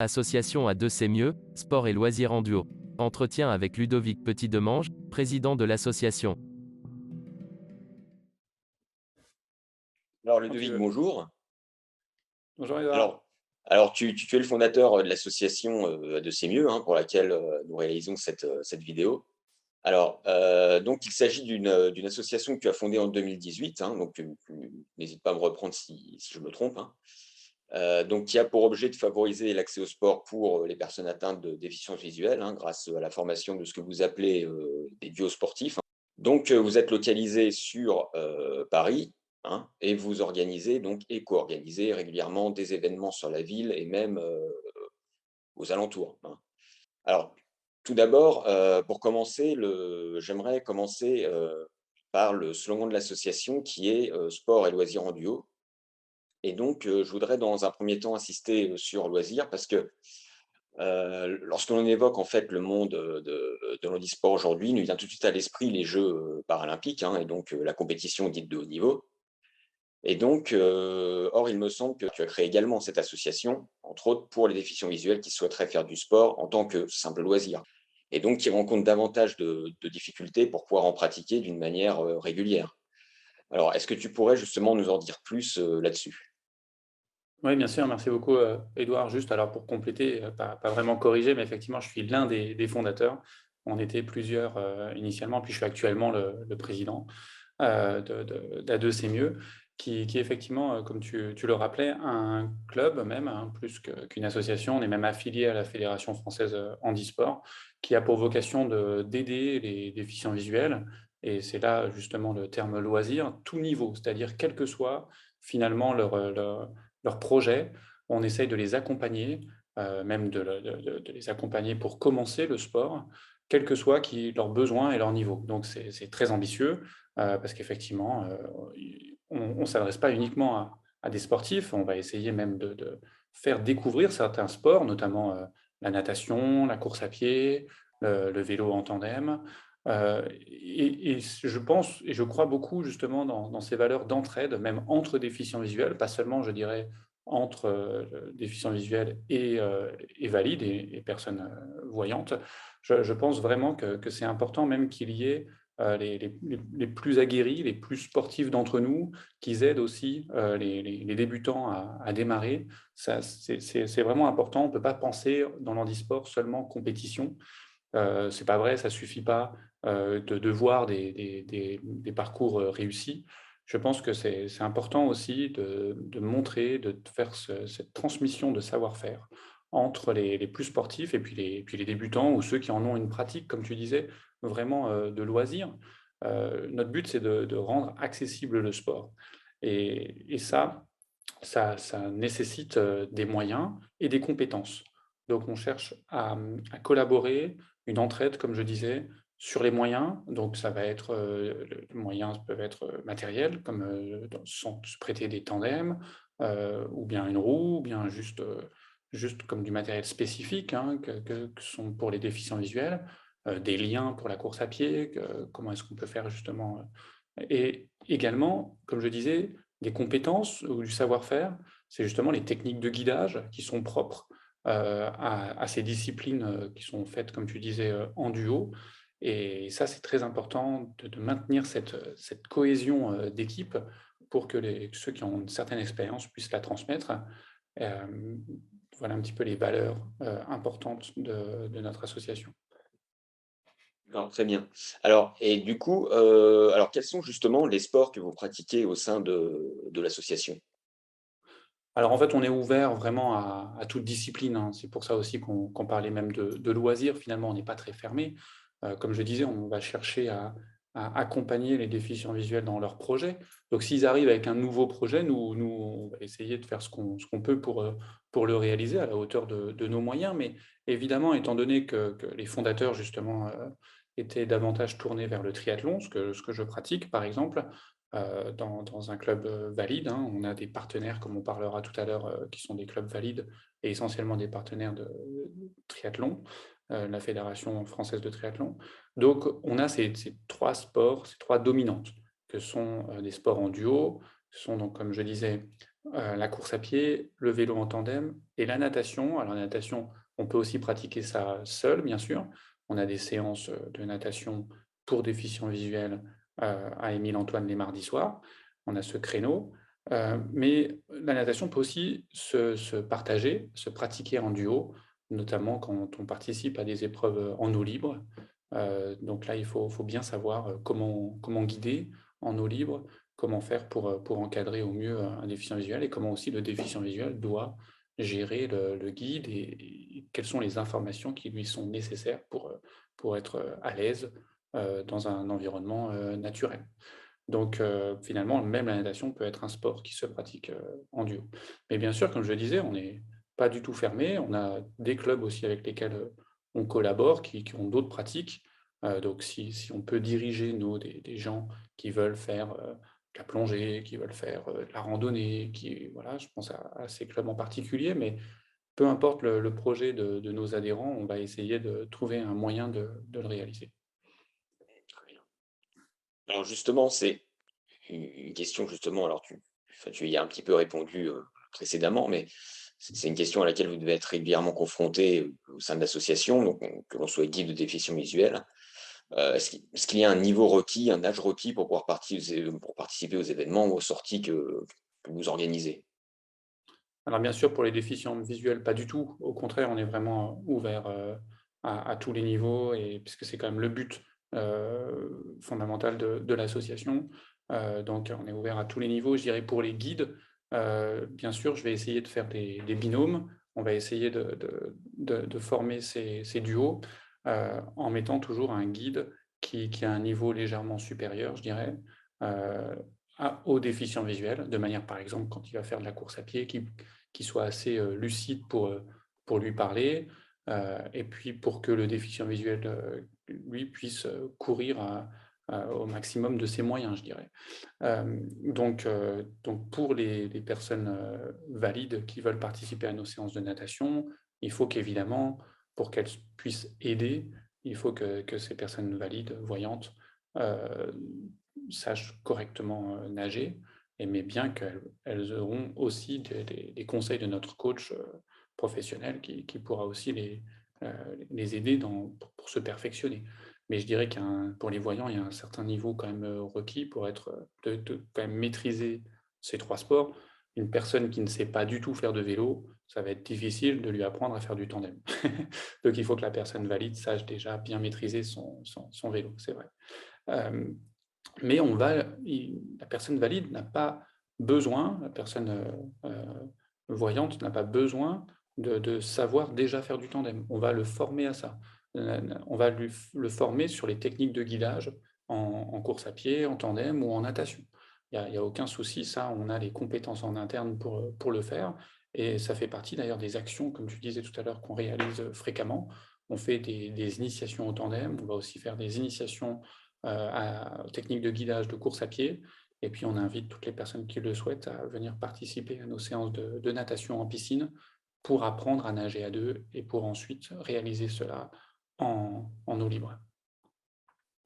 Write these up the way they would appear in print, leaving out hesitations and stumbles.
Association à deux c'est mieux, sport et loisirs en duo. Entretien avec Ludovic Petit-Demange, président de l'association. Alors Quand tu Ludovic, veux. bonjour. Bonjour Edouard. Alors, alors tu es le fondateur de l'association de C'est mieux, hein, pour laquelle nous réalisons cette vidéo. Alors, donc il s'agit d'une association que tu as fondée en 2018, hein, donc n'hésite pas à me reprendre si je me trompe, hein. Donc qui a pour objet de favoriser l'accès au sport pour les personnes atteintes de déficience visuelle, hein, grâce à la formation de ce que vous appelez des duos sportifs, hein. Donc, vous êtes localisé sur Paris, hein, et vous organisez donc et co-organisez régulièrement des événements sur la ville et même aux alentours, hein. Alors, tout d'abord, pour commencer, j'aimerais commencer par le slogan de l'association qui est sport et loisirs en duo. Et donc, je voudrais dans un premier temps insister sur loisirs parce que lorsque l'on évoque en fait le monde de l'handisport aujourd'hui, il nous vient tout de suite à l'esprit les Jeux paralympiques, hein, et donc la compétition dite de haut niveau. Et donc, or, il me semble que tu as créé également cette association, entre autres pour les déficients visuels qui souhaiteraient faire du sport en tant que simple loisir. Et donc, qui rencontrent davantage de difficultés pour pouvoir en pratiquer d'une manière régulière. Alors, est-ce que tu pourrais justement nous en dire plus là-dessus? Oui, bien sûr, merci beaucoup Edouard. Juste alors pour compléter, pas vraiment corriger, mais effectivement, je suis l'un des fondateurs. On était plusieurs initialement, puis je suis actuellement le président d'A2 C'est mieux, qui est effectivement, comme tu le rappelais, un club même, hein, qu'une association. On est même affilié à la Fédération française handisport, qui a pour vocation d'aider les déficients visuels. Et c'est là justement le terme loisir, tout niveau, c'est-à-dire quel que soit finalement leur projet. On essaye de les accompagner, même de les accompagner pour commencer le sport, quel que soit leurs besoins et leur niveau. Donc c'est très ambitieux, parce qu'effectivement, on ne s'adresse pas uniquement à des sportifs, on va essayer même de faire découvrir certains sports, notamment la natation, la course à pied, le vélo en tandem. Et je pense et je crois beaucoup justement dans ces valeurs d'entraide, même entre déficients visuels, pas seulement, je dirais, entre déficients visuels et valides et personnes voyantes. Je pense vraiment que c'est important même qu'il y ait les plus aguerris, les plus sportifs d'entre nous, qui aident aussi les débutants à démarrer. Ça, c'est vraiment important. On ne peut pas penser dans l'handisport seulement compétition. C'est pas vrai, ça suffit pas de voir des parcours réussis. Je pense que c'est important aussi de montrer, de faire cette transmission de savoir-faire entre les plus sportifs et puis les débutants ou ceux qui en ont une pratique, comme tu disais, vraiment de loisir. Notre but, c'est de rendre accessible le sport. Et ça nécessite des moyens et des compétences. Donc on cherche à collaborer, une entraide, comme je disais, sur les moyens. Donc ça va être, les moyens peuvent être matériels, comme se prêter des tandems, ou bien une roue, ou bien juste comme du matériel spécifique, hein, que sont pour les déficients visuels, des liens pour la course à pied, comment est-ce qu'on peut faire justement. Et également, comme je disais, des compétences ou du savoir-faire, c'est justement les techniques de guidage qui sont propres à ces disciplines qui sont faites, comme tu disais, en duo. Et ça, c'est très important de maintenir cette cohésion d'équipe pour que ceux qui ont une certaine expérience puissent la transmettre. Euh, voilà un petit peu les valeurs importantes de notre association. Alors, très bien. Alors, et du coup, alors quels sont justement les sports que vous pratiquez au sein de l'association? Alors en fait, on est ouvert vraiment à toute discipline, hein. C'est pour ça aussi qu'on parlait même de loisirs. Finalement, on n'est pas très fermé. Comme je disais, on va chercher à accompagner les déficients visuels dans leurs projets. Donc s'ils arrivent avec un nouveau projet, nous on va essayer de faire ce qu'on peut pour le réaliser à la hauteur de nos moyens. Mais évidemment, étant donné que les fondateurs justement, étaient davantage tournés vers le triathlon, ce que je pratique par exemple, dans un club valide, hein. On a des partenaires, comme on parlera tout à l'heure, qui sont des clubs valides et essentiellement des partenaires de triathlon, la Fédération française de triathlon. Donc on a ces 3 sports, ces 3 dominantes, que sont des sports en duo, ce sont donc, comme je disais, la course à pied, le vélo en tandem et la natation. Alors la natation, on peut aussi pratiquer ça seul, bien sûr. On a des séances de natation pour déficients visuels à Émile-Antoine les mardis soirs. On a ce créneau. Mais la natation peut aussi se partager, se pratiquer en duo, notamment quand on participe à des épreuves en eau libre. Donc là, il faut bien savoir comment guider en eau libre, comment faire pour encadrer au mieux un déficient visuel et comment aussi le déficient visuel doit gérer le guide et quelles sont les informations qui lui sont nécessaires pour être à l'aise dans un environnement naturel. Donc finalement, même la natation peut être un sport qui se pratique en duo. Mais bien sûr, comme je le disais, on n'est pas du tout fermé. On a des clubs aussi avec lesquels on collabore, qui ont d'autres pratiques. Donc si on peut diriger des gens qui veulent faire de la plongée, qui veulent faire de la randonnée, voilà, je pense à ces clubs en particulier, mais peu importe le projet de nos adhérents, on va essayer de trouver un moyen de le réaliser. Alors justement, c'est une question justement, alors tu y as un petit peu répondu précédemment, mais c'est une question à laquelle vous devez être régulièrement confronté au sein de l'association, donc que l'on soit guide de déficients visuels. Est-ce qu'il y a un niveau requis, un âge requis pour pouvoir participer aux événements ou aux sorties que vous organisez? Alors bien sûr, pour les déficients visuels, pas du tout. Au contraire, on est vraiment ouvert à tous les niveaux, et puisque c'est quand même le but fondamental de l'association. Donc on est ouvert à tous les niveaux. Je dirais pour les guides, bien sûr, je vais essayer de faire des binômes. On va essayer de former ces duos en mettant toujours un guide qui a un niveau légèrement supérieur, je dirais, euh, aux déficients visuels, de manière, par exemple, quand il va faire de la course à pied, qui soit assez lucide pour lui parler, et puis pour que le déficient visuel, lui, puisse courir au maximum de ses moyens, je dirais. Donc pour les personnes valides qui veulent participer à nos séances de natation, il faut qu'évidemment, pour qu'elles puissent aider, il faut que ces personnes valides, voyantes, euh, sachent correctement nager, mais bien qu'elles auront aussi des conseils de notre coach professionnel qui pourra aussi les aider pour se perfectionner. Mais je dirais pour les voyants, il y a un certain niveau quand même requis pour de quand même maîtriser ces trois sports. Une personne qui ne sait pas du tout faire de vélo, ça va être difficile de lui apprendre à faire du tandem. Donc il faut que la personne valide sache déjà bien maîtriser son vélo, c'est vrai. Euh, mais la personne valide n'a pas besoin, la personne voyante n'a pas besoin de savoir déjà faire du tandem. On va le former à ça. On va le former sur les techniques de guidage en course à pied, en tandem ou en natation. Il n'y a aucun souci, ça, on a les compétences en interne pour le faire. Et ça fait partie d'ailleurs des actions, comme tu disais tout à l'heure, qu'on réalise fréquemment. On fait des initiations au tandem, on va aussi faire des initiations aux techniques de guidage de course à pied. Et puis, on invite toutes les personnes qui le souhaitent à venir participer à nos séances de natation en piscine pour apprendre à nager à deux et pour ensuite réaliser cela en eau libre.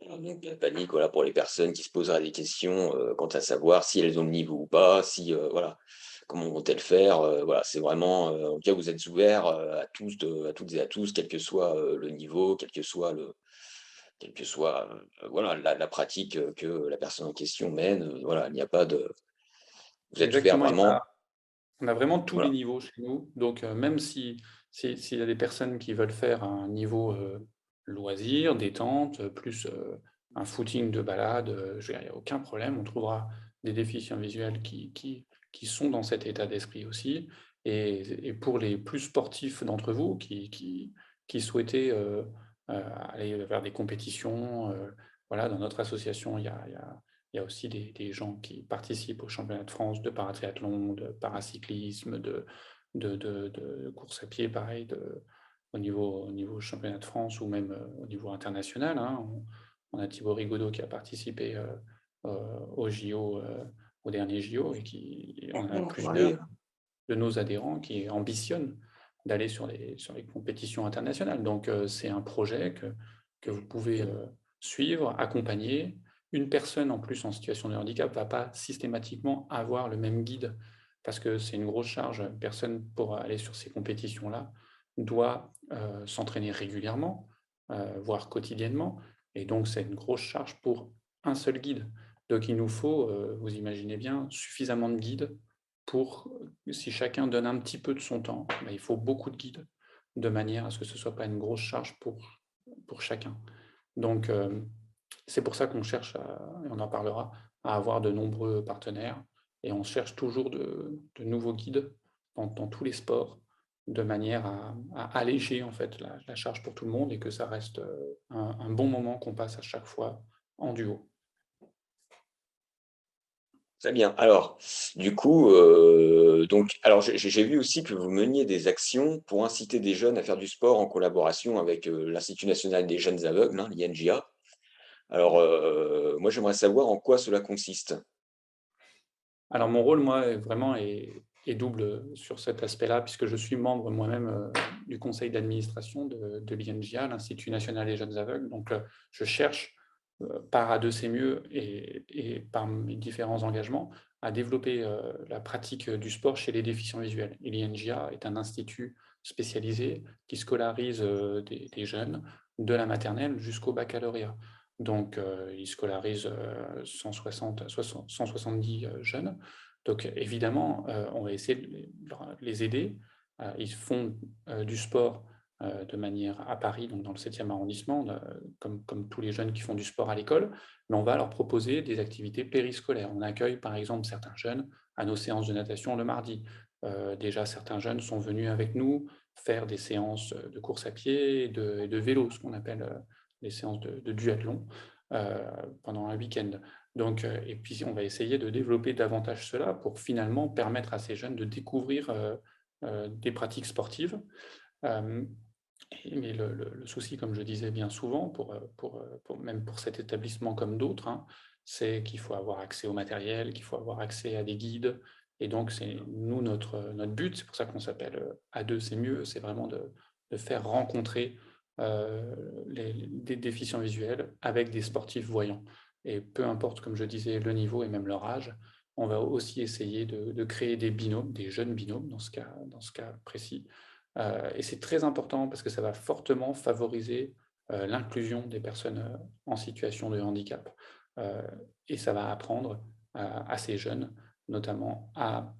Donc, la panique, voilà, pour les personnes qui se poseraient des questions quant à savoir si elles ont le niveau ou pas, si voilà, comment vont-elles faire. Voilà, c'est vraiment, en tout cas, vous êtes ouverts à tous, à toutes et à tous, quel que soit le niveau, quelle que soit voilà, la pratique que la personne en question mène. Voilà, il n'y a pas de. Vous êtes ouvert Exactement, vraiment. on a vraiment tous les Voilà. niveaux chez nous. Donc, même s'il y a des personnes qui veulent faire un niveau loisir, détente, plus un footing de balade, il n'y a aucun problème. On trouvera des déficients visuels qui sont dans cet état d'esprit aussi. Et pour les plus sportifs d'entre vous qui souhaitaient aller vers des compétitions, voilà, dans notre association, il y a aussi des gens qui participent au championnat de France de paratriathlon, de paracyclisme, de course à pied, pareil, au niveau championnat de France ou même au niveau international. Hein. On a Thibaut Rigaudot qui a participé au JO, au dernier JO, et on a plusieurs de nos adhérents qui ambitionnent d'aller sur les compétitions internationales. Donc, c'est un projet que vous pouvez suivre, accompagner. Une personne en plus en situation de handicap ne va pas systématiquement avoir le même guide parce que c'est une grosse charge. Personne, pour aller sur ces compétitions-là, doit s'entraîner régulièrement, voire quotidiennement. Et donc, c'est une grosse charge pour un seul guide. Donc, il nous faut, vous imaginez bien, suffisamment de guides pour, si chacun donne un petit peu de son temps, il faut beaucoup de guides, de manière à ce que ce ne soit pas une grosse charge pour chacun. Donc, c'est pour ça qu'on cherche, et on en parlera, à avoir de nombreux partenaires. Et on cherche toujours de nouveaux guides dans tous les sports, de manière à alléger en fait la charge pour tout le monde et que ça reste un bon moment qu'on passe à chaque fois en duo. Très bien. Alors, du coup, alors j'ai vu aussi que vous meniez des actions pour inciter des jeunes à faire du sport en collaboration avec l'Institut national des jeunes aveugles, hein, l'INJA. Alors, moi, j'aimerais savoir en quoi cela consiste. Alors mon rôle, moi, est double sur cet aspect-là, puisque je suis membre moi-même du conseil d'administration de l'INJA, l'Institut national des jeunes aveugles. Donc, je cherche, par A2C Mieux et par mes différents engagements, à développer la pratique du sport chez les déficients visuels. Et l'INJA est un institut spécialisé qui scolarise des jeunes de la maternelle jusqu'au baccalauréat. Donc, ils scolarisent 170 jeunes. Donc, évidemment, on va essayer de les aider. Ils font du sport de manière à Paris, donc dans le 7e arrondissement, comme tous les jeunes qui font du sport à l'école, mais on va leur proposer des activités périscolaires. On accueille par exemple certains jeunes à nos séances de natation le mardi. Déjà, certains jeunes sont venus avec nous faire des séances de course à pied et de vélo, ce qu'on appelle les séances de duathlon pendant un week-end. Donc, et puis, on va essayer de développer davantage cela pour finalement permettre à ces jeunes de découvrir des pratiques sportives. Mais le souci, comme je disais bien souvent, même pour cet établissement comme d'autres, hein, c'est qu'il faut avoir accès au matériel, qu'il faut avoir accès à des guides. Et donc, c'est nous, notre but, c'est pour ça qu'on s'appelle A2, c'est mieux, c'est vraiment de faire rencontrer des déficients visuels avec des sportifs voyants. Et peu importe, comme je disais, le niveau et même leur âge, on va aussi essayer de créer des binômes, des jeunes binômes dans ce cas précis. Et c'est très important parce que ça va fortement favoriser l'inclusion des personnes en situation de handicap. Et ça va apprendre à ces jeunes, notamment, à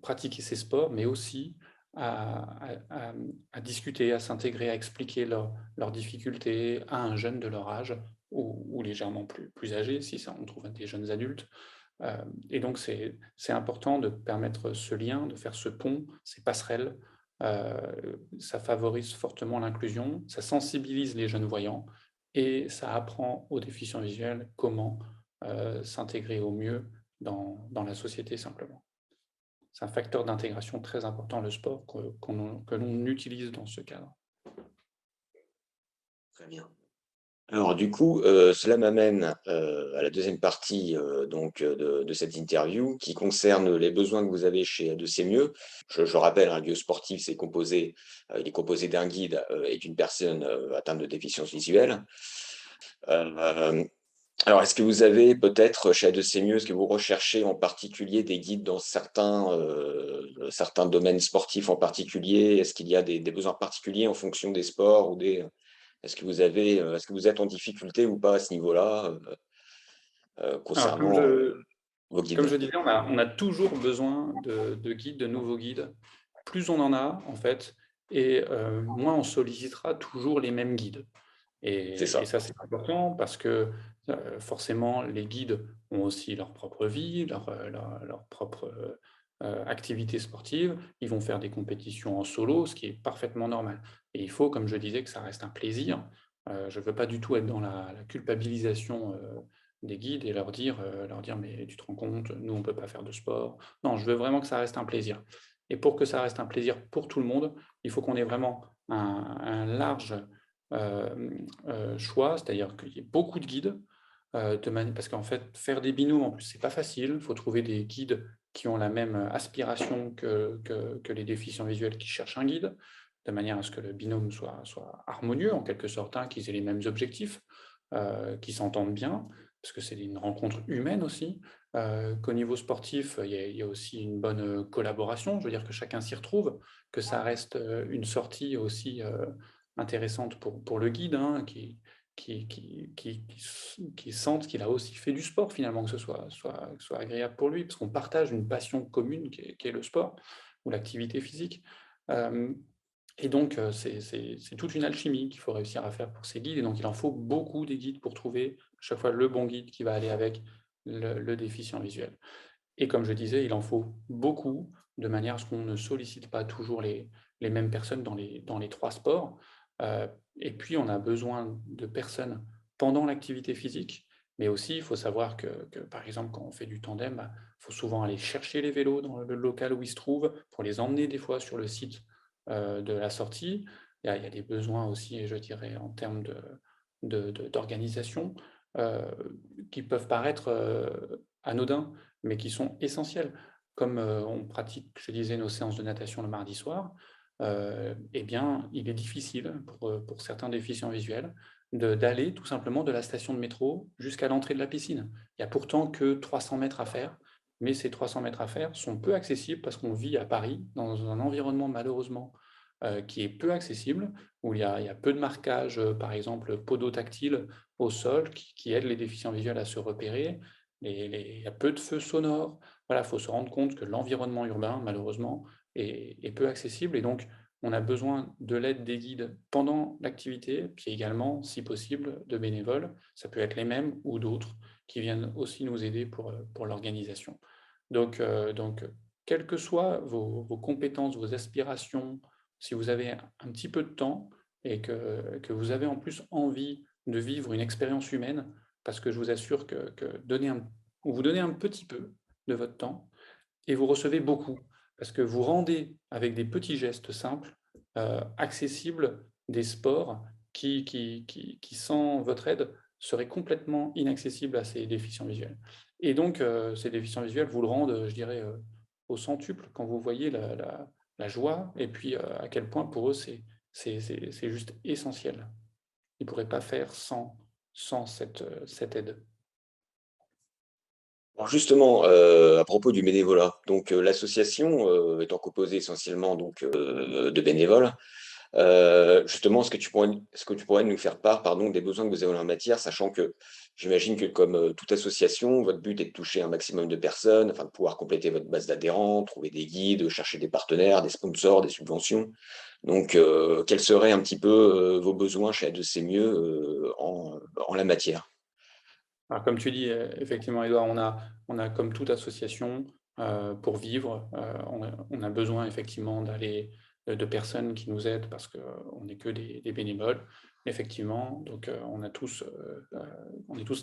pratiquer ces sports, mais aussi à discuter, à s'intégrer, à expliquer leurs difficultés à un jeune de leur âge ou légèrement plus âgé, si ça, on trouve des jeunes adultes. Et donc, c'est important de permettre ce lien, de faire ce pont, ces passerelles. Ça favorise fortement l'inclusion, ça sensibilise les jeunes voyants et ça apprend aux déficients visuels comment s'intégrer au mieux dans la société simplement. C'est un facteur d'intégration très important, le sport, que l'on utilise dans ce cadre. Très bien. Alors du coup, cela m'amène à la deuxième partie de cette interview qui concerne les besoins que vous avez chez A2C Mieux. Je rappelle, un lieu sportif, il est composé d'un guide et d'une personne atteinte de déficience visuelle. Alors, est-ce que vous avez peut-être chez A2C Mieux, est-ce que vous recherchez en particulier des guides dans certains domaines sportifs en particulier? Est-ce qu'il y a des besoins particuliers en fonction des sports ou est-ce que vous êtes en difficulté ou pas à ce niveau-là Alors, concernant vos comme guides? je disais, on a toujours besoin de guides, de nouveaux guides. Plus on en a, en fait, et moins on sollicitera toujours les mêmes guides. C'est Et ça. ça, c'est important parce que forcément, les guides ont aussi leur propre vie, leur propre activité sportive. Ils vont faire des compétitions en solo, ce qui est parfaitement normal. Et il faut, comme je disais, que ça reste un plaisir. Je ne veux pas du tout être dans la culpabilisation des guides et leur dire mais tu te rends compte, nous, on ne peut pas faire de sport. Non, je veux vraiment que ça reste un plaisir. Et pour que ça reste un plaisir pour tout le monde, il faut qu'on ait vraiment un large choix, c'est-à-dire qu'il y ait beaucoup de guides, parce qu'en fait, faire des binômes, en plus, c'est pas facile. Il faut trouver des guides qui ont la même aspiration que les déficients visuels qui cherchent un guide, de manière à ce que le binôme soit harmonieux, en quelque sorte, hein, qu'ils aient les mêmes objectifs, qu'ils s'entendent bien. parce que c'est une rencontre humaine aussi, qu'au niveau sportif, il y a aussi une bonne collaboration. Je veux dire que chacun s'y retrouve, que ça reste une sortie aussi intéressante pour le guide, hein, qui sente qu'il a aussi fait du sport finalement, que ce soit agréable pour lui, parce qu'on partage une passion commune qui est le sport ou l'activité physique. Euh, et donc, c'est toute une alchimie qu'il faut réussir à faire pour ces guides. Et donc, il en faut beaucoup des guides pour trouver à chaque fois le bon guide qui va aller avec le déficient visuel. Et comme je disais, il en faut beaucoup de manière à ce qu'on ne sollicite pas toujours les mêmes personnes dans les 3 sports. Et puis, on a besoin de personnes pendant l'activité physique, mais aussi, il faut savoir que, par exemple, quand on fait du tandem, bah, il faut souvent aller chercher les vélos dans le local où ils se trouvent pour les emmener des fois sur le site de la sortie. Il y a des besoins aussi, je dirais, en termes d'organisation euh, qui peuvent paraître anodins, mais qui sont essentiels. Comme on pratique, je disais, nos séances de natation le mardi soir, eh bien, il est difficile pour certains déficients visuels d'aller tout simplement de la station de métro jusqu'à l'entrée de la piscine. Il n'y a pourtant que 300 mètres à faire, mais ces 300 mètres à faire sont peu accessibles parce qu'on vit à Paris, dans un environnement malheureusement qui est peu accessible, où il y a peu de marquage, par exemple podotactile au sol, qui aide les déficients visuels à se repérer. Il y a peu de feux sonores. Voilà, il faut se rendre compte que l'environnement urbain, malheureusement, est peu accessible. Et donc, on a besoin de l'aide des guides pendant l'activité, puis également, si possible, de bénévoles. Ça peut être les mêmes ou d'autres qui viennent aussi nous aider pour l'organisation. Donc, quelles que soient vos compétences, vos aspirations, si vous avez un petit peu de temps et que vous avez en plus envie de vivre une expérience humaine, parce que je vous assure que vous donnez un petit peu de votre temps et vous recevez beaucoup, parce que vous rendez avec des petits gestes simples, accessibles des sports qui, sans votre aide, seraient complètement inaccessibles à ces déficients visuels. Et donc, ces déficients visuels vous le rendent, je dirais, au centuple quand vous voyez la joie et puis à quel point pour eux c'est juste essentiel. Ils ne pourraient pas faire sans cette aide. Alors justement, à propos du bénévolat, donc l'association étant composée essentiellement donc, de bénévoles, justement, est-ce que tu pourrais nous faire part, pardon, des besoins que vous avez en la matière, sachant que j'imagine que comme toute association, votre but est de toucher un maximum de personnes, afin de pouvoir compléter votre base d'adhérents, trouver des guides, chercher des partenaires, des sponsors, des subventions. Donc, quels seraient un petit peu vos besoins chez A2C Mieux en la matière? Alors, comme tu dis, effectivement, Edouard, on a comme toute association, pour vivre, on a besoin effectivement de personnes qui nous aident parce qu'on n'est que des bénévoles. Effectivement, donc on est tous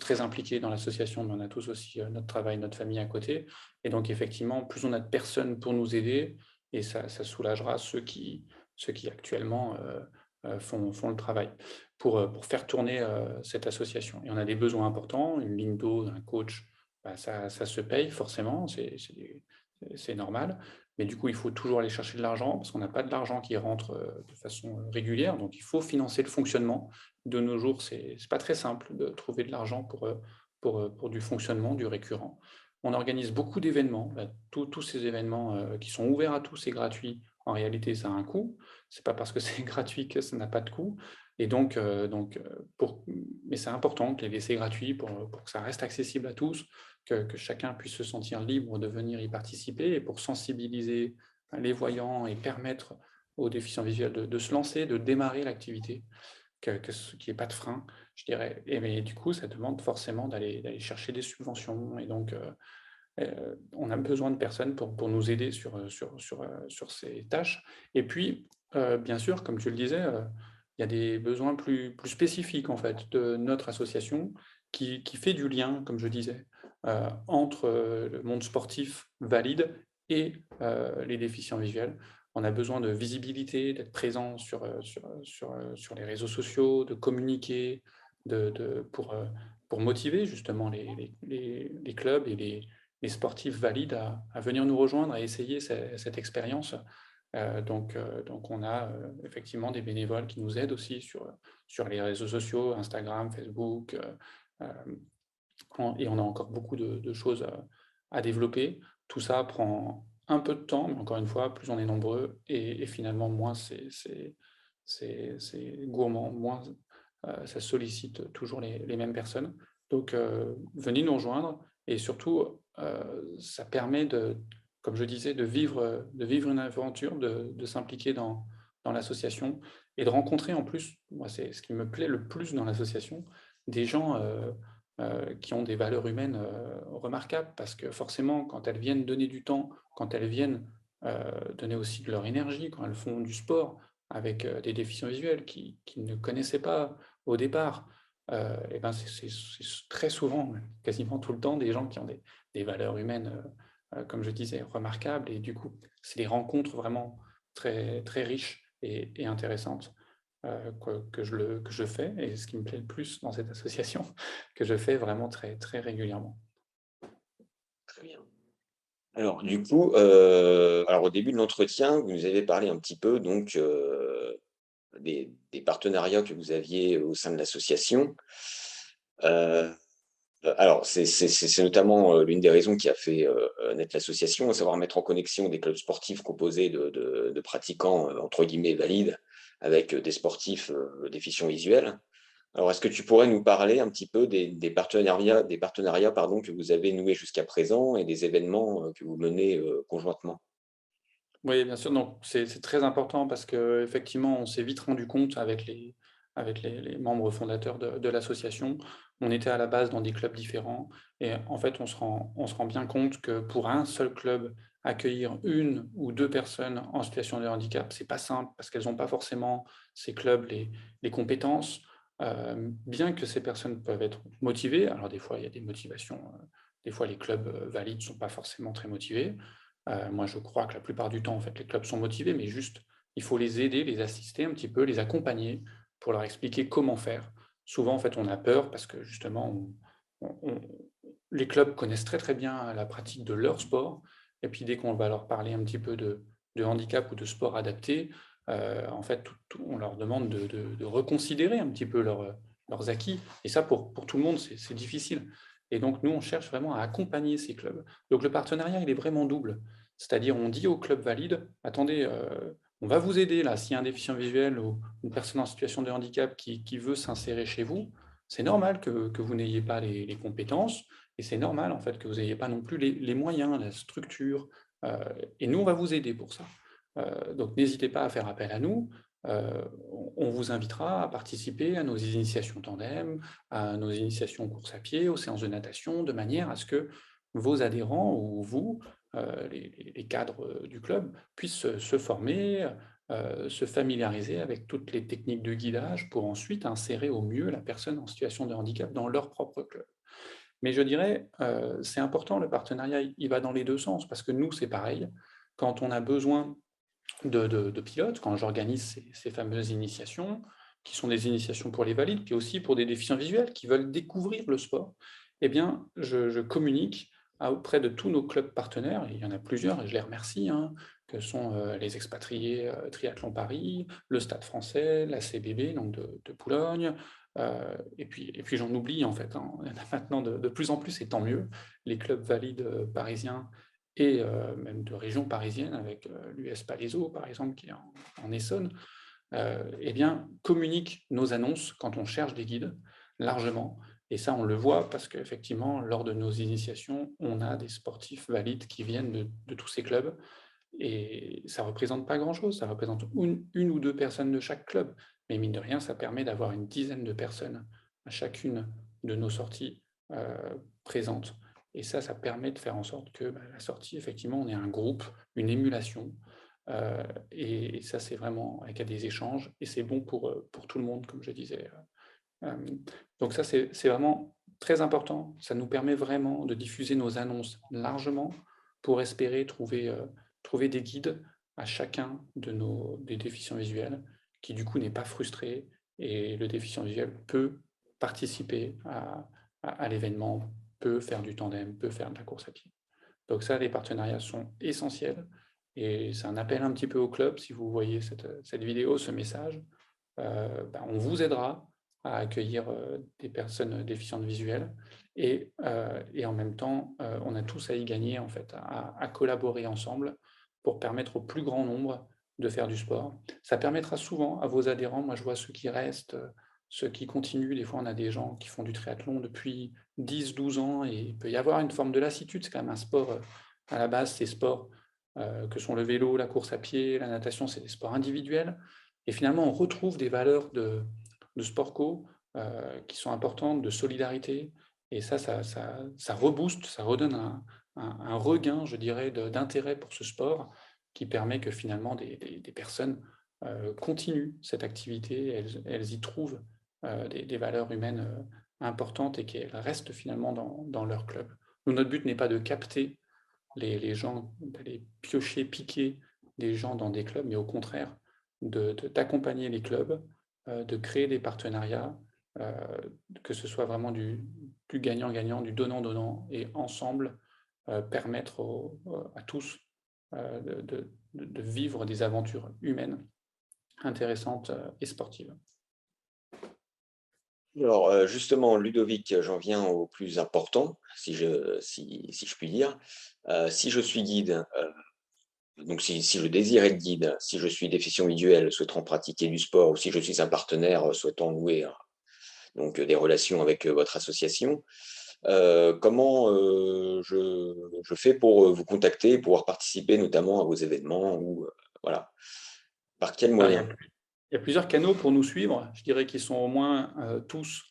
très impliqués dans l'association, mais on a tous aussi notre travail, notre famille à côté. Et donc, effectivement, plus on a de personnes pour nous aider, et ça soulagera ceux qui actuellement font le travail pour faire tourner cette association. Et on a des besoins importants, une ligne d'eau, un coach, bah, ça se paye forcément, c'est normal. Mais du coup, il faut toujours aller chercher de l'argent parce qu'on n'a pas de l'argent qui rentre de façon régulière. Donc, il faut financer le fonctionnement. De nos jours, c'est pas très simple de trouver de l'argent pour du fonctionnement, du récurrent. On organise beaucoup d'événements. Bah, tous ces événements qui sont ouverts à tous et gratuits, en réalité, ça a un coût. C'est pas parce que c'est gratuit que ça n'a pas de coût. Et mais c'est important de les laisser gratuits pour que ça reste accessible à tous, que chacun puisse se sentir libre de venir y participer et pour sensibiliser les voyants et permettre aux déficients visuels de se lancer, de démarrer l'activité, qu'il n'y ait pas de frein, je dirais. Mais du coup, ça demande forcément d'aller chercher des subventions. Et donc, on a besoin de personnes pour nous aider sur ces tâches. Et puis, bien sûr, comme tu le disais, il y a des besoins plus spécifiques en fait de notre association qui fait du lien, comme je disais, entre le monde sportif valide et les déficients visuels. On a besoin de visibilité, d'être présent sur les réseaux sociaux, de communiquer, pour motiver justement les clubs et les sportifs valides à venir nous rejoindre, à essayer cette expérience. Donc, on a effectivement des bénévoles qui nous aident aussi sur les réseaux sociaux, Instagram, Facebook, Et on a encore beaucoup de choses à développer. Tout ça prend un peu de temps, mais encore une fois, plus on est nombreux, et finalement, moins c'est gourmand, moins ça sollicite toujours les mêmes personnes. Donc, venez nous rejoindre, et surtout, ça permet comme je disais, de vivre une aventure, de s'impliquer dans l'association, et de rencontrer en plus, moi, c'est ce qui me plaît le plus dans l'association, des gens qui ont des valeurs humaines remarquables, parce que forcément, quand elles viennent donner du temps, quand elles viennent donner aussi de leur énergie, quand elles font du sport avec des déficients visuels qui ne connaissaient pas au départ, et ben c'est très souvent, quasiment tout le temps, des gens qui ont des valeurs humaines, comme je disais, remarquables, et du coup, c'est des rencontres vraiment très, très riches et intéressantes que je fais, et ce qui me plaît le plus dans cette association, que je fais vraiment très, très régulièrement. Très bien. Alors, du coup, alors au début de l'entretien, vous nous avez parlé un petit peu donc des partenariats que vous aviez au sein de l'association. Euh, alors, c'est notamment l'une des raisons qui a fait naître l'association, à savoir mettre en connexion des clubs sportifs composés de pratiquants entre guillemets valides avec des sportifs déficients visuels. Alors, est-ce que tu pourrais nous parler un petit peu des partenariats pardon, que vous avez noués jusqu'à présent et des événements que vous menez conjointement? Oui, bien sûr, donc c'est très important, parce qu'effectivement, on s'est vite rendu compte avec les membres fondateurs de l'association. On était à la base dans des clubs différents, et en fait, on se rend bien compte que pour un seul club, accueillir une ou deux personnes en situation de handicap, c'est pas simple, parce qu'elles n'ont pas forcément, ces clubs, les compétences, bien que ces personnes peuvent être motivées. Alors des fois, il y a des motivations, des fois les clubs valides ne sont pas forcément très motivés. Moi, je crois que la plupart du temps, en fait, les clubs sont motivés, mais juste, il faut les aider, les assister un petit peu, les accompagner pour leur expliquer comment faire. Souvent, en fait, on a peur parce que justement, les clubs connaissent très très bien la pratique de leur sport, et puis dès qu'on va leur parler un petit peu de handicap ou de sport adapté, en fait, on leur demande de reconsidérer un petit peu leurs acquis. Et ça, pour tout le monde, c'est difficile. Et donc, nous, on cherche vraiment à accompagner ces clubs. Donc, le partenariat, il est vraiment double. C'est-à-dire, on dit au club valide, attendez, on va vous aider là, s'il y a un déficient visuel ou une personne en situation de handicap qui veut s'insérer chez vous, c'est normal que vous n'ayez pas les compétences, et c'est normal en fait que vous n'ayez pas non plus les moyens, la structure, euh, et nous, on va vous aider pour ça. Donc, n'hésitez pas à faire appel à nous. On vous invitera à participer à nos initiations tandem, à nos initiations course à pied, aux séances de natation, de manière à ce que vos adhérents ou vous, les cadres du club, puissent se former, se familiariser avec toutes les techniques de guidage pour ensuite insérer au mieux la personne en situation de handicap dans leur propre club. Mais je dirais, c'est important, le partenariat, il va dans les deux sens, parce que nous, c'est pareil. Quand on a besoin de pilotes, quand j'organise ces fameuses initiations, qui sont des initiations pour les valides, puis aussi pour des déficients visuels qui veulent découvrir le sport, eh bien, je communique auprès de tous nos clubs partenaires, et il y en a plusieurs, et je les remercie, hein, que sont les expatriés Triathlon Paris, le Stade français, la CBB, donc de Boulogne, et puis j'en oublie en fait, hein. Il y en a maintenant de plus en plus, et tant mieux, les clubs valides parisiens, et même de régions parisiennes, avec l'US Palaiseau, par exemple, qui est en Essonne, eh bien, communiquent nos annonces quand on cherche des guides, largement. Et ça, on le voit parce qu'effectivement, lors de nos initiations, on a des sportifs valides qui viennent de tous ces clubs. Et ça ne représente pas grand-chose, ça représente une ou deux personnes de chaque club. Mais mine de rien, ça permet d'avoir une dizaine de personnes à chacune de nos sorties présentes. Et ça permet de faire en sorte que la sortie, effectivement, on est un groupe, une émulation. Et ça, c'est vraiment avec des échanges. Et c'est bon pour tout le monde, comme je disais. Donc ça, c'est vraiment très important. Ça nous permet vraiment de diffuser nos annonces largement pour espérer trouver des guides à chacun des déficients visuels, qui du coup n'est pas frustré, et le déficient visuel peut participer à l'événement, peut faire du tandem, peut faire de la course à pied. Donc ça, les partenariats sont essentiels, et c'est un appel un petit peu au club. Si vous voyez cette vidéo, ce message, on vous aidera à accueillir des personnes déficientes visuelles. Et en même temps, on a tous à y gagner, en fait, à collaborer ensemble pour permettre au plus grand nombre de faire du sport. Ça permettra souvent à vos adhérents, moi je vois ceux qui restent, ceux qui continuent, des fois on a des gens qui font du triathlon depuis 10-12 ans et il peut y avoir une forme de lassitude, c'est quand même un sport, à la base, ces sports que sont le vélo, la course à pied, la natation, c'est des sports individuels. Et finalement, on retrouve des valeurs de sport co qui sont importantes, de solidarité. Et ça rebooste, ça redonne un regain, je dirais, d'intérêt pour ce sport qui permet que finalement des personnes continuent cette activité, elles y trouvent des valeurs humaines importantes et qu'elles restent finalement dans leur club. Nous, notre but n'est pas de capter les gens, d'aller piocher, piquer des gens dans des clubs, mais au contraire, d'accompagner les clubs, de créer des partenariats, que ce soit vraiment du gagnant-gagnant, du donnant-donnant, et ensemble permettre à tous de vivre des aventures humaines intéressantes et sportives. Alors, justement, Ludovic, j'en viens au plus important, si je puis dire. Si je suis guide, donc si je désire être guide, si je suis déficient visuel souhaitant pratiquer du sport, ou si je suis un partenaire souhaitant nouer donc, des relations avec votre association, comment je fais pour vous contacter, pouvoir participer notamment à vos événements, ou voilà, par quels Alors, moyens? il y a plusieurs canaux pour nous suivre. Je dirais qu'ils sont au moins tous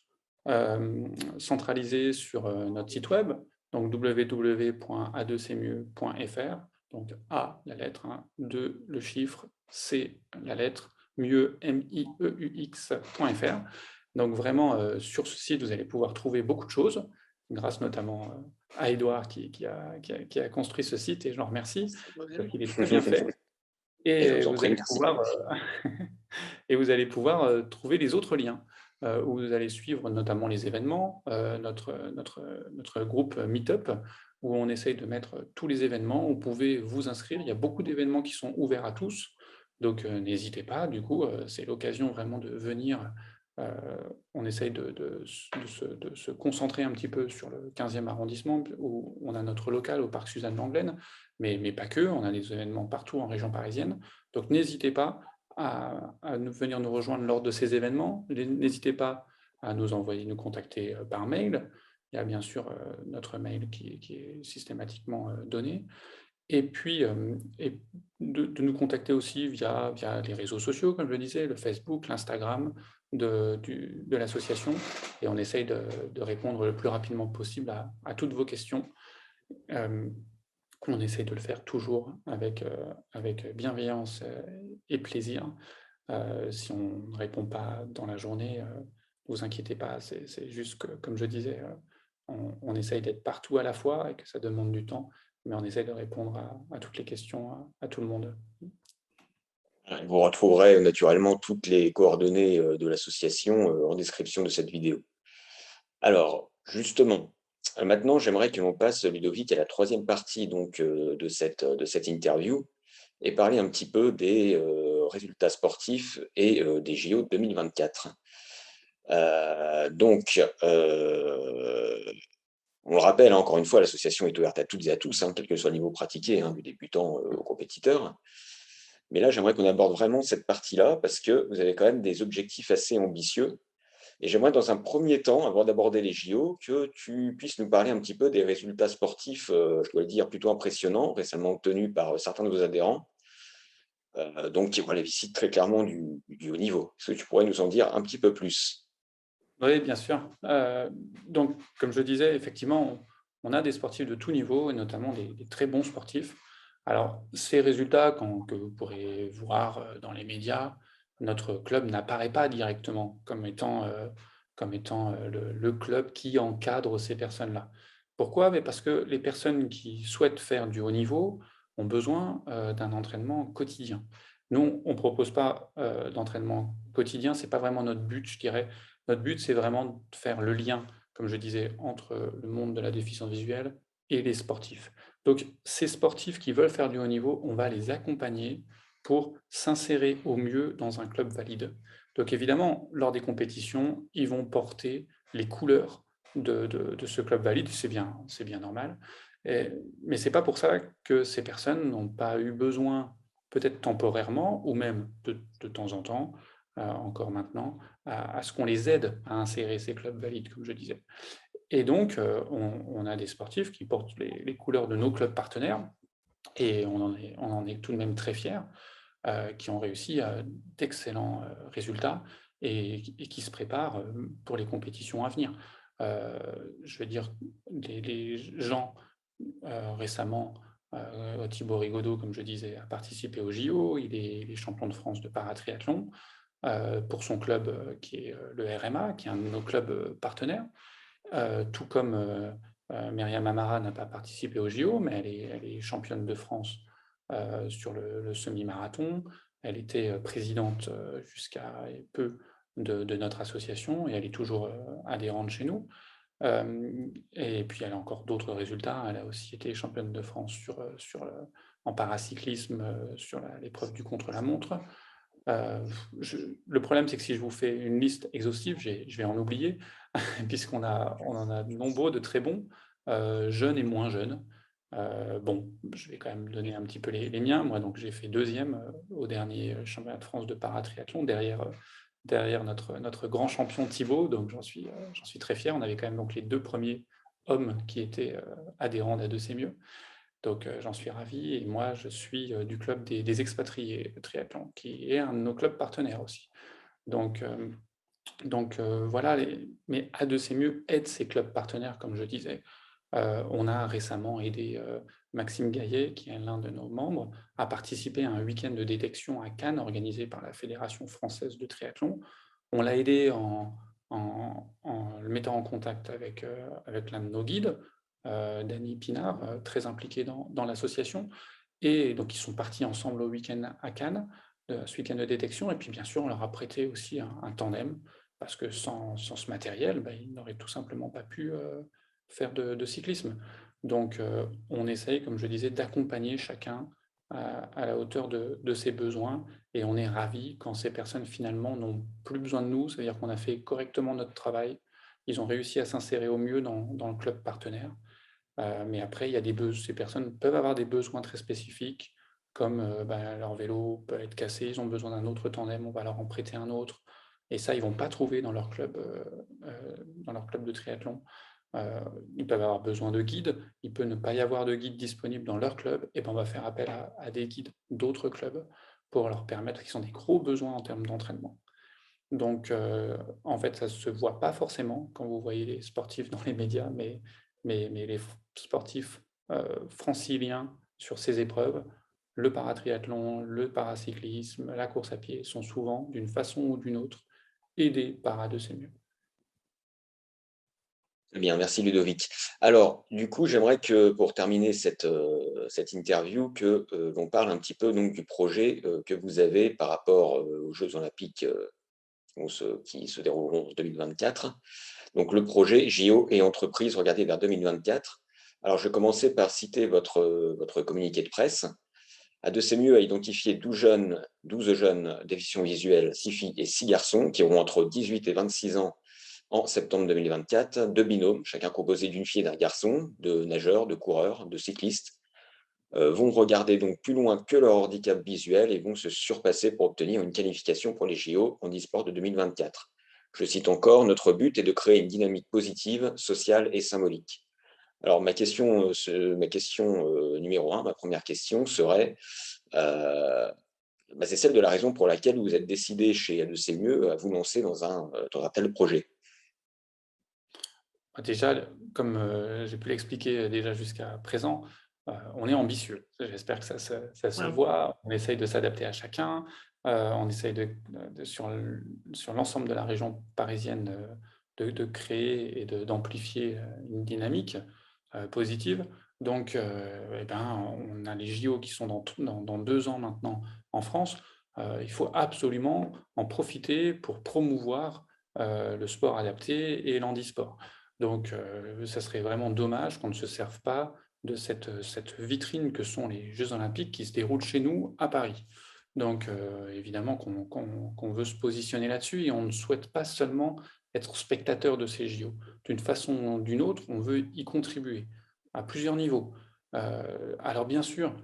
centralisés sur notre site web, donc www.a2cmieux.fr. Donc A, la lettre, 2, le chiffre, C, la lettre, mieux, mieux.fr. Donc vraiment, sur ce site, vous allez pouvoir trouver beaucoup de choses, grâce notamment à Édouard qui a construit ce site, et je l'en remercie, parce qu'il est très bien fait. Et je Et vous en vous prie, allez merci. pouvoir, et vous allez pouvoir trouver les autres liens, où vous allez suivre notamment les événements, notre groupe Meetup, où on essaye de mettre tous les événements. Vous pouvez vous inscrire. Il y a beaucoup d'événements qui sont ouverts à tous. Donc, n'hésitez pas. Du coup, c'est l'occasion vraiment de venir. On essaye de se concentrer un petit peu sur le 15e arrondissement, où on a notre local au parc Suzanne Langlaine, mais pas que. On a des événements partout en région parisienne. Donc, n'hésitez pas à venir nous rejoindre lors de ces événements. N'hésitez pas à nous contacter par mail. Il y a bien sûr notre mail qui est systématiquement donné. Et puis, de nous contacter aussi via les réseaux sociaux, comme je le disais, le Facebook, l'Instagram de l'association. Et on essaye de répondre le plus rapidement possible à toutes vos questions. On essaye de le faire toujours avec bienveillance et plaisir. Si on ne répond pas dans la journée, ne vous inquiétez pas, c'est juste que, comme je disais, on essaye d'être partout à la fois et que ça demande du temps, mais on essaye de répondre à toutes les questions, à tout le monde. Vous retrouverez naturellement toutes les coordonnées de l'association en description de cette vidéo. Alors, justement, maintenant, j'aimerais que l'on passe, Ludovic, à la troisième partie donc, de cette interview, et parler un petit peu des résultats sportifs et des JO 2024. Donc, on le rappelle, encore une fois, l'association est ouverte à toutes et à tous, quel que soit le niveau pratiqué, du débutant au compétiteur. Mais là, j'aimerais qu'on aborde vraiment cette partie-là, parce que vous avez quand même des objectifs assez ambitieux. Et j'aimerais, dans un premier temps, avant d'aborder les JO, que tu puisses nous parler un petit peu des résultats sportifs, je dois le dire, plutôt impressionnants, récemment obtenus par certains de vos adhérents, donc qui relèvent très clairement du haut niveau. Est-ce que tu pourrais nous en dire un petit peu plus? Oui, bien sûr. Donc, comme je disais, effectivement, on a des sportifs de tout niveau, et notamment des très bons sportifs. Alors, ces résultats que vous pourrez voir dans les médias, notre club n'apparaît pas directement comme étant le club qui encadre ces personnes-là. Pourquoi? Mais parce que les personnes qui souhaitent faire du haut niveau ont besoin d'un entraînement quotidien. Nous, on ne propose pas d'entraînement quotidien, ce n'est pas vraiment notre but, je dirais. Notre but, c'est vraiment de faire le lien, comme je disais, entre le monde de la déficience visuelle et les sportifs. Donc, ces sportifs qui veulent faire du haut niveau, on va les accompagner pour s'insérer au mieux dans un club valide. Donc évidemment, lors des compétitions, ils vont porter les couleurs de ce club valide, c'est bien normal. Mais ce n'est pas pour ça que ces personnes n'ont pas eu besoin, peut-être temporairement, ou même de temps en temps, encore maintenant, à ce qu'on les aide à insérer ces clubs valides, comme je disais. Et donc, on a des sportifs qui portent les couleurs de nos clubs partenaires, et on en est tout de même très fiers, qui ont réussi d'excellents résultats et qui se préparent pour les compétitions à venir. Je veux dire, les gens récemment, Thibaut Rigaudot, comme je disais, a participé au JO, il est champion de France de paratriathlon pour son club qui est le RMA, qui est un de nos clubs partenaires. Tout comme Myriam Amara n'a pas participé au JO, mais elle est championne de France sur le semi-marathon. Elle était présidente jusqu'à peu de notre association et elle est toujours adhérente chez nous. Et puis elle a encore d'autres résultats. Elle a aussi été championne de France en paracyclisme sur l'épreuve du contre-la-montre. Le problème, c'est que si je vous fais une liste exhaustive, je vais en oublier, puisqu'on en a de nombreux de très bons, jeunes et moins jeunes. Bon, je vais quand même donner un petit peu les miens. Moi, donc, j'ai fait 2e au dernier championnat de France de paratriathlon, derrière notre grand champion Thibaut. Donc, j'en suis très fier. On avait quand même donc les 2 premiers hommes qui étaient adhérents d'A2 C'est Mieux. Donc, j'en suis ravi. Et moi, je suis du club des expatriés de triathlon, qui est un de nos clubs partenaires aussi. Donc voilà, mais A2 C'est Mieux aide ces clubs partenaires, comme je disais. On a récemment aidé Maxime Gaillet, qui est l'un de nos membres, à participer à un week-end de détection à Cannes, organisé par la Fédération française de triathlon. On l'a aidé en le mettant en contact avec l'un de nos guides, Dany Pinard, très impliqué dans l'association. Et donc, ils sont partis ensemble au week-end à Cannes, ce week-end de détection. Et puis, bien sûr, on leur a prêté aussi un tandem, parce que sans ce matériel, ils n'auraient tout simplement pas pu faire de cyclisme. Donc, on essaye, comme je disais, d'accompagner chacun à la hauteur de ses besoins. Et on est ravis quand ces personnes, finalement, n'ont plus besoin de nous. C'est-à-dire qu'on a fait correctement notre travail. Ils ont réussi à s'insérer au mieux dans le club partenaire. Mais après, ces personnes peuvent avoir des besoins très spécifiques, comme leur vélo peut être cassé, ils ont besoin d'un autre tandem, on va leur en prêter un autre. Et ça, ils ne vont pas trouver dans leur club de triathlon. Ils peuvent avoir besoin de guides, il peut ne pas y avoir de guide disponible dans leur club, et on va faire appel à des guides d'autres clubs pour leur permettre, qu'ils ont des gros besoins en termes d'entraînement. Donc, en fait, ça ne se voit pas forcément quand vous voyez les sportifs dans les médias, mais les sportifs franciliens sur ces épreuves, le paratriathlon, le paracyclisme, la course à pied, sont souvent, d'une façon ou d'une autre, aidés par A2 C'est Mieux. Très bien, merci Ludovic. Alors, du coup, j'aimerais que pour terminer cette interview, qu'on parle un petit peu donc, du projet que vous avez par rapport aux Jeux Olympiques qui se dérouleront en 2024. Donc, le projet JO et entreprises, regardez vers 2024. Alors, je vais commencer par citer votre communiqué de presse. A2 C'est Mieux a identifié 12 jeunes déficients visuels, 6 filles et 6 garçons, qui auront entre 18 et 26 ans en septembre 2024, 2 binômes, chacun composé d'une fille et d'un garçon, de nageurs, de coureurs, de cyclistes, vont regarder donc plus loin que leur handicap visuel et vont se surpasser pour obtenir une qualification pour les JO en e-sport de 2024. Je cite encore, notre but est de créer une dynamique positive, sociale et symbolique. Alors ma question numéro 1, ma première question serait, c'est celle de la raison pour laquelle vous êtes décidé chez A2 C'est Mieux à vous lancer dans un tel projet. Déjà, comme j'ai pu l'expliquer déjà jusqu'à présent, on est ambitieux. J'espère que ça se voit. On essaye de s'adapter à chacun. On essaye sur l'ensemble de la région parisienne de créer et d'amplifier une dynamique positive. Donc, on a les JO qui sont dans 2 ans maintenant en France. Il faut absolument en profiter pour promouvoir le sport adapté et l'handisport. Donc, ça serait vraiment dommage qu'on ne se serve pas de cette vitrine que sont les Jeux Olympiques qui se déroulent chez nous à Paris. Donc, évidemment qu'on veut se positionner là-dessus et on ne souhaite pas seulement être spectateur de ces JO. D'une façon ou d'une autre, on veut y contribuer à plusieurs niveaux. Alors bien sûr,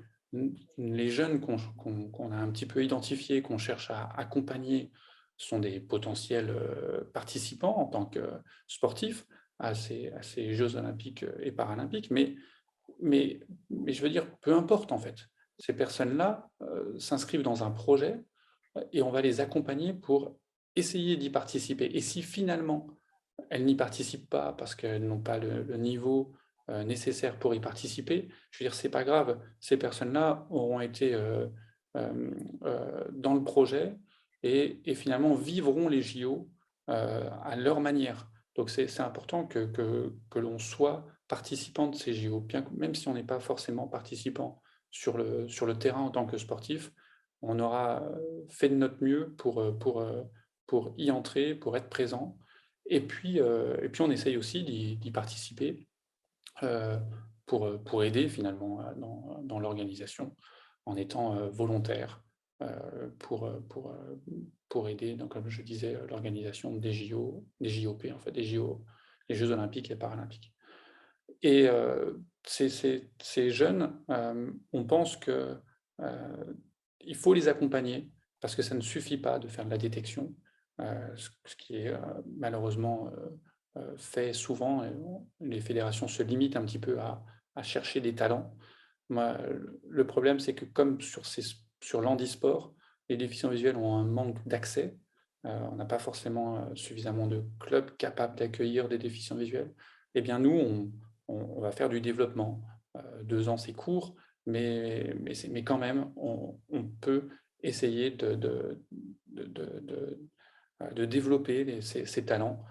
les jeunes qu'on a un petit peu identifiés, qu'on cherche à accompagner, sont des potentiels participants en tant que sportifs à ces Jeux olympiques et paralympiques, mais, mais je veux dire, peu importe en fait. Ces personnes-là s'inscrivent dans un projet et on va les accompagner pour essayer d'y participer. Et si finalement elles n'y participent pas parce qu'elles n'ont pas le niveau nécessaire pour y participer, je veux dire, c'est pas grave. Ces personnes-là auront été dans le projet et finalement vivront les JO à leur manière. Donc c'est important que l'on soit participant de ces JO, même si on n'est pas forcément participant sur le terrain en tant que sportif, on aura fait de notre mieux pour y entrer, pour être présent. Et puis on essaye aussi d'y participer pour aider finalement dans l'organisation en étant volontaire pour aider, donc, comme je disais, l'organisation des JO, des JOP, en fait, des JO, les Jeux olympiques et paralympiques. Et ces jeunes, on pense que il faut les accompagner parce que ça ne suffit pas de faire de la détection, ce qui est malheureusement fait souvent. Les fédérations se limitent un petit peu à chercher des talents. Moi, le problème, c'est que comme sur l'handisport, les déficients visuels ont un manque d'accès. On n'a pas forcément suffisamment de clubs capables d'accueillir des déficients visuels. Eh bien, nous, on va faire du développement. 2 ans, c'est court, mais quand même, on peut essayer de développer ces talents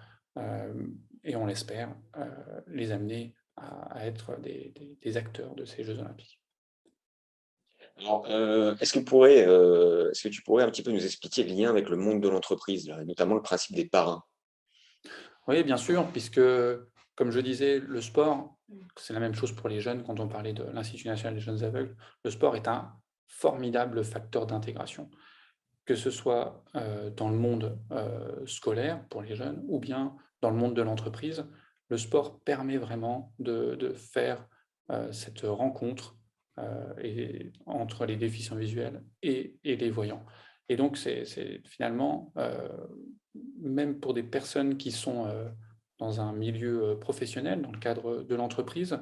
et on l'espère, les amener à être des acteurs de ces Jeux olympiques. Alors, est-ce que tu pourrais un petit peu nous expliquer le lien avec le monde de l'entreprise, là, et notamment le principe des parrains? Oui, bien sûr, puisque, comme je disais, le sport, c'est la même chose pour les jeunes quand on parlait de l'Institut national des jeunes aveugles. Le sport est un formidable facteur d'intégration, que ce soit dans le monde scolaire pour les jeunes ou bien dans le monde de l'entreprise. Le sport permet vraiment de faire cette rencontre entre les déficients visuels et les voyants. Et donc, c'est finalement, même pour des personnes qui sont dans un milieu professionnel, dans le cadre de l'entreprise,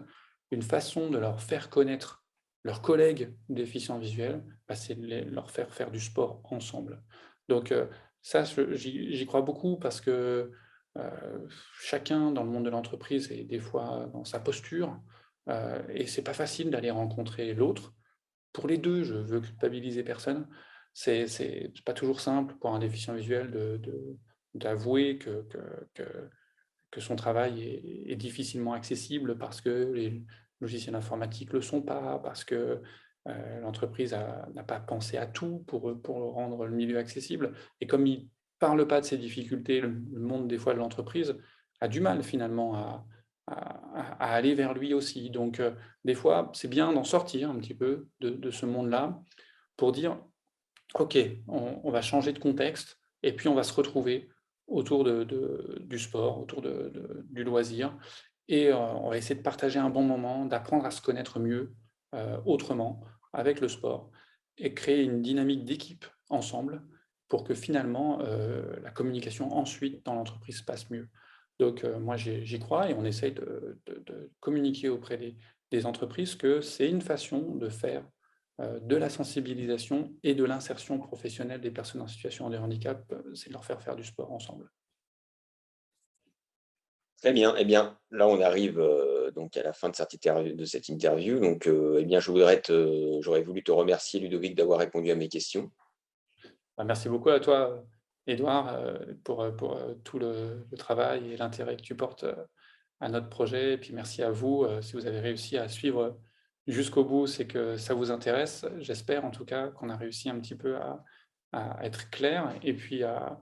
une façon de leur faire connaître leurs collègues déficients visuels, c'est de leur faire faire du sport ensemble. Donc ça, j'y crois beaucoup parce que chacun dans le monde de l'entreprise est des fois dans sa posture et c'est pas facile d'aller rencontrer l'autre. Pour les deux, je veux culpabiliser personne. C'est pas toujours simple pour un déficient visuel d'avouer que son travail est difficilement accessible parce que les logiciels informatiques ne le sont pas, parce que l'entreprise n'a pas pensé à tout pour rendre le milieu accessible. Et comme il ne parle pas de ces difficultés, le monde des fois de l'entreprise a du mal finalement à aller vers lui aussi. Donc des fois, c'est bien d'en sortir un petit peu de ce monde-là pour dire, OK, on va changer de contexte et puis on va se retrouver autour du sport, autour du loisir et on va essayer de partager un bon moment, d'apprendre à se connaître mieux autrement avec le sport et créer une dynamique d'équipe ensemble pour que finalement la communication ensuite dans l'entreprise se passe mieux. Donc moi j'y crois et on essaye de communiquer auprès des entreprises que c'est une façon de faire de la sensibilisation et de l'insertion professionnelle des personnes en situation de handicap, c'est de leur faire faire du sport ensemble. Très bien. Eh bien, là, on arrive donc à la fin de cette interview. Donc, eh bien, j'aurais voulu te remercier, Ludovic, d'avoir répondu à mes questions. Merci beaucoup à toi, Édouard, pour tout le travail et l'intérêt que tu portes à notre projet. Et puis merci à vous, si vous avez réussi à suivre jusqu'au bout, c'est que ça vous intéresse. J'espère en tout cas qu'on a réussi un petit peu à être clair et puis à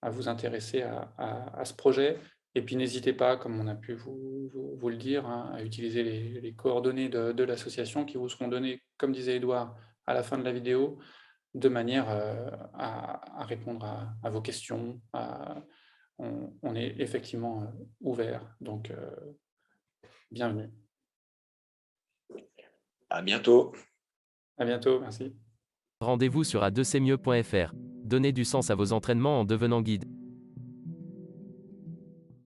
vous intéresser à ce projet. Et puis n'hésitez pas, comme on a pu vous le dire, hein, à utiliser les coordonnées de l'association qui vous seront données, comme disait Édouard, à la fin de la vidéo. de manière à répondre à vos questions. On est effectivement ouvert, donc bienvenue. À bientôt. À bientôt, merci. Rendez-vous sur a2cmieux.fr. Donnez du sens à vos entraînements en devenant guide.